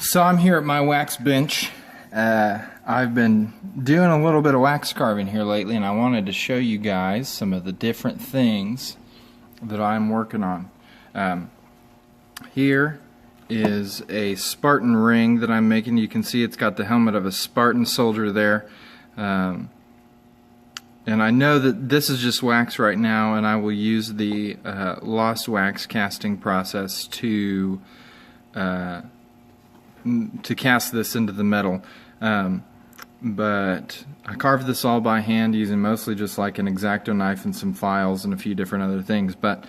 So I'm here at my wax bench. I've been doing a little bit of wax carving here lately, and I wanted to show you guys some of the different things that I'm working on. Here is a Spartan ring that I'm making. You can see it's got the helmet of a Spartan soldier there. And I know that this is just wax right now, and I will use the lost wax casting process to cast this into the metal. But I carved this all by hand using mostly just like an X-Acto knife and some files and a few different other things. But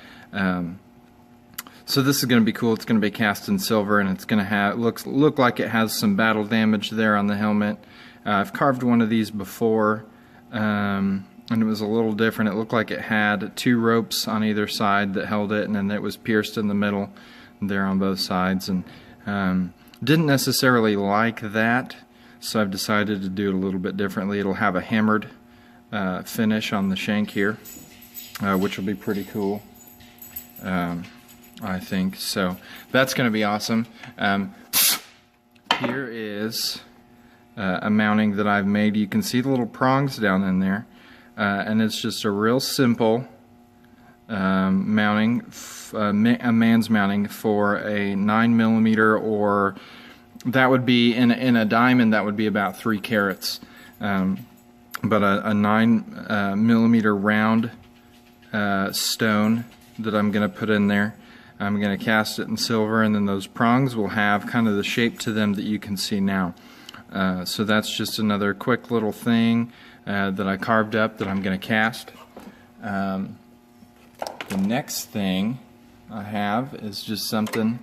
so this is going to be cool. It's going to be cast in silver, and it's going to have look like it has some battle damage there on the helmet. I've carved one of these before, and it was a little different. It looked like it had two ropes on either side that held it, and then it was pierced in the middle there on both sides. And didn't necessarily like that, so I've decided to do it a little bit differently. It'll have a hammered finish on the shank here, which will be pretty cool, I think. So that's going to be awesome. Here is a mounting that I've made. You can see the little prongs down in there, and it's just a real simple mounting, a man's mounting for a 9mm, or that would be in a diamond, that would be about 3 carats. But a 9mm round stone that I'm going to put in there. I'm going to cast it in silver, and then those prongs will have kind of the shape to them that you can see now. So that's just another quick little thing that I carved up that I'm going to cast. The next thing I have is just something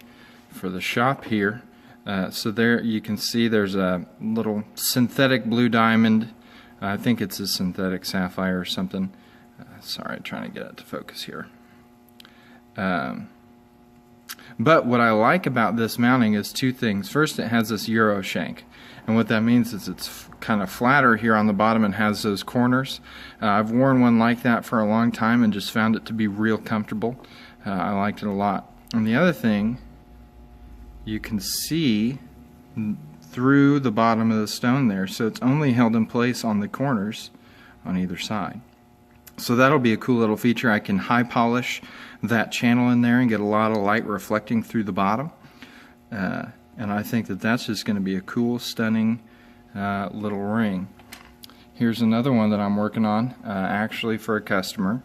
for the shop here. So there you can see there's a little synthetic blue diamond. I think it's a synthetic sapphire or something. Sorry, trying to get it to focus here. But what I like about this mounting is two things. First, it has this Euro shank. And what that means is it's kind of flatter here on the bottom and has those corners. I've worn one like that for a long time and just found it to be real comfortable. I liked it a lot. And the other thing, you can see through the bottom of the stone there, so it's only held in place on the corners on either side. So that'll be a cool little feature. I can high polish that channel in there and get a lot of light reflecting through the bottom. And I think that that's just going to be a cool, stunning little ring. Here's another one that I'm working on, actually for a customer.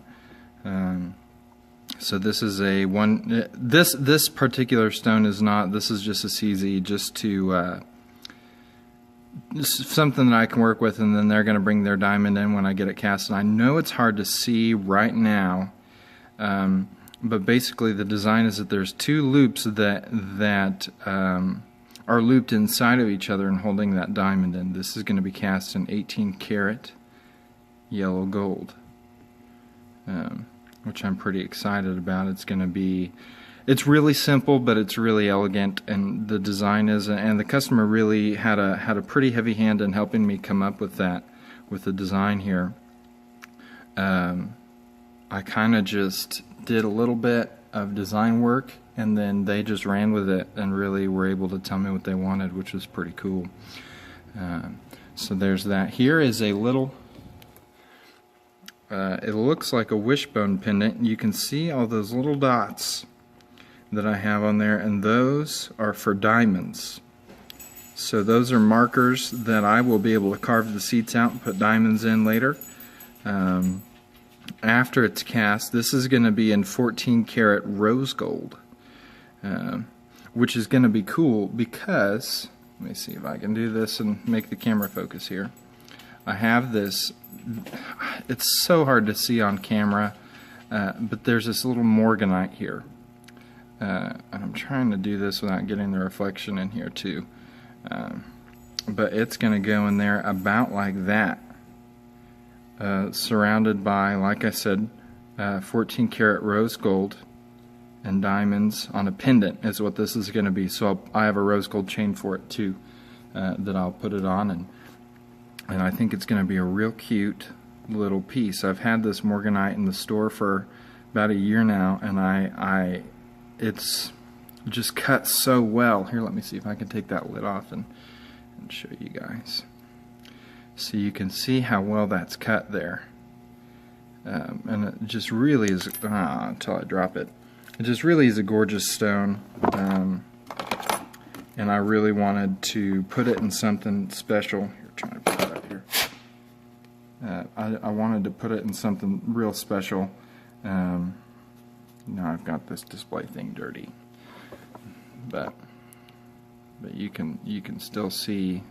So this is a one. This particular stone is not. This is just a CZ, just to just something that I can work with, and then they're going to bring their diamond in when I get it cast. And I know it's hard to see right now, but basically the design is that there's two loops that are looped inside of each other and holding that diamond in. This is going to be cast in 18 karat yellow gold, which I'm pretty excited about. It's really simple, but it's really elegant, and the design is, and the customer really had a pretty heavy hand in helping me come up with that, with the design here. I kind of just did a little bit of design work, and then they just ran with it and really were able to tell me what they wanted, which was pretty cool. So there's that. Here is a little, it looks like a wishbone pendant. You can see all those little dots that I have on there, and those are for diamonds. So those are markers that I will be able to carve the seats out and put diamonds in later. After it's cast, this is going to be in 14 karat rose gold, which is going to be cool because, let me see if I can do this and make the camera focus here. I have this, it's so hard to see on camera, but there's this little morganite here. And I'm trying to do this without getting the reflection in here too. But it's going to go in there about like that. Surrounded by, like I said, 14 karat rose gold and diamonds on a pendant is what this is going to be. So I have a rose gold chain for it too, that I'll put it on, and I think it's going to be a real cute little piece. I've had this morganite in the store for about a year now, and just cut so well. Here, let me see if I can take that lid off and show you guys. So you can see how well that's cut there. And it just really is, until I drop it, it just really is a gorgeous stone. And I really wanted to put it in something special. Here, trying to put it up here. I wanted to put it in something real special. Now I've got this display thing dirty, but you can still see,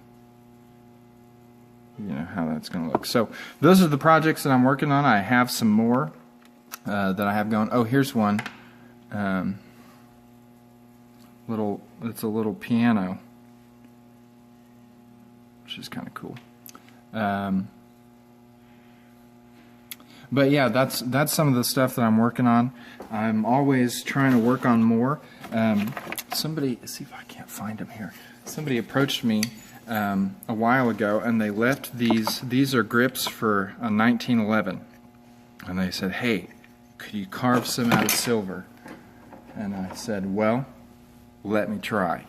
you know, how that's going to look. So those are the projects that I'm working on. I have some more that I have going. Oh, here's one. It's a little piano, which is kind of cool. But yeah, that's some of the stuff that I'm working on. I'm always trying to work on more. Somebody, see if I can't find them here. Somebody approached me a while ago, and they left these are grips for a 1911, and they said, "Hey, could you carve some out of silver?" And I said, "Well, let me try."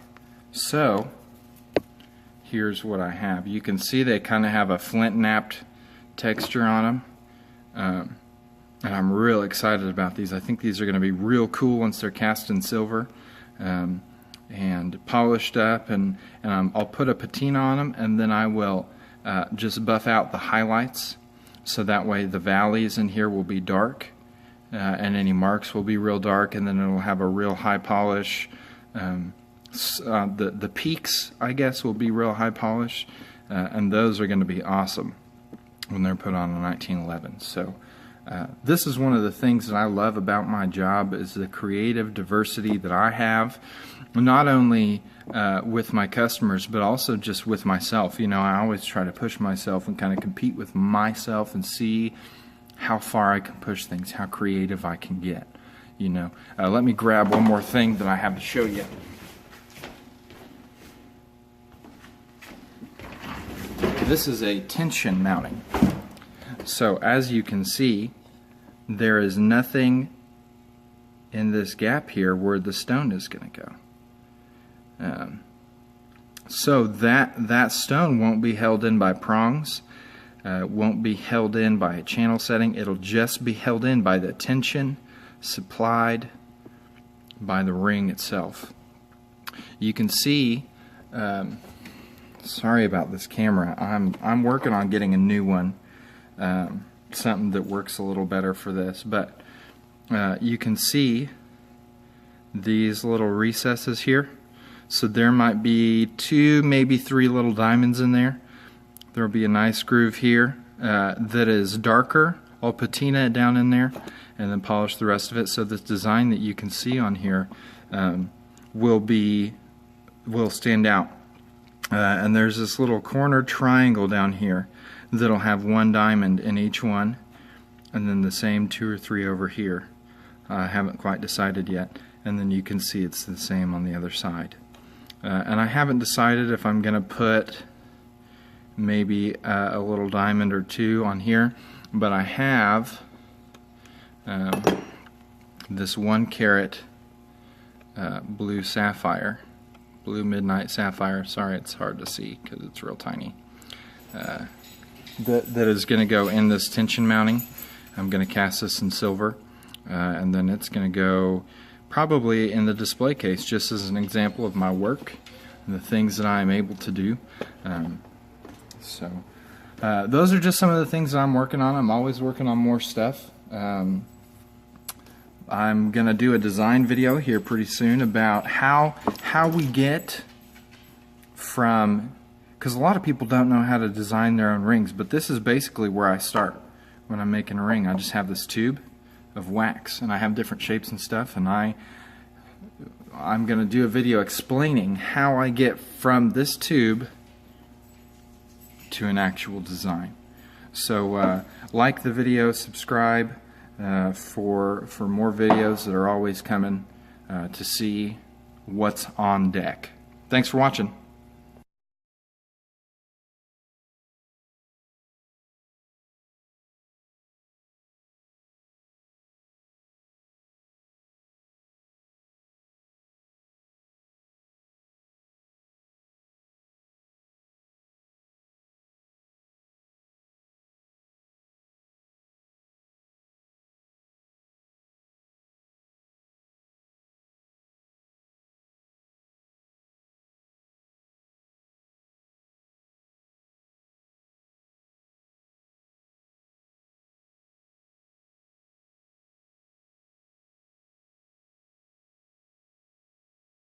So here's what I have. You can see they kind of have a flint napped texture on them. And I'm real excited about these. I think these are going to be real cool once they're cast in silver and polished up, and I'll put a patina on them, and then I will just buff out the highlights, so that way the valleys in here will be dark and any marks will be real dark, and then it will have a real high polish. The peaks, I guess, will be real high polish, and those are going to be awesome when they're put on a 1911. So this is one of the things that I love about my job, is the creative diversity that I have, not only with my customers, but also just with myself. You know, I always try to push myself and kind of compete with myself and see how far I can push things, how creative I can get. You know, let me grab one more thing that I have to show you. This is a tension mounting. So as you can see, there is nothing in this gap here where the stone is going to go. So that stone won't be held in by prongs, won't be held in by a channel setting. It'll just be held in by the tension supplied by the ring itself. You can see, sorry about this camera, I'm working on getting a new one, something that works a little better for this, but you can see these little recesses here. So there might be 2, maybe 3 little diamonds in there. There will be a nice groove here that is darker. I'll patina it down in there and then polish the rest of it. So this design that you can see on here will stand out. And there's this little corner triangle down here that'll have 1 diamond in each one, and then the same 2 or 3 over here. I haven't quite decided yet. And then you can see it's the same on the other side. And I haven't decided if I'm going to put maybe a little diamond or 2 on here, but I have this 1 carat blue sapphire, blue midnight sapphire. Sorry, it's hard to see because it's real tiny. That is going to go in this tension mounting. I'm going to cast this in silver, and then it's going to go probably in the display case, just as an example of my work and the things that I'm able to do. Those are just some of the things that I'm working on. I'm always working on more stuff. I'm going to do a design video here pretty soon about how we get from, because a lot of people don't know how to design their own rings, but this is basically where I start when I'm making a ring. I just have this tube of wax, and I have different shapes and stuff, and I'm going to do a video explaining how I get from this tube to an actual design. So like the video, subscribe for more videos that are always coming to see what's on deck. Thanks for watching.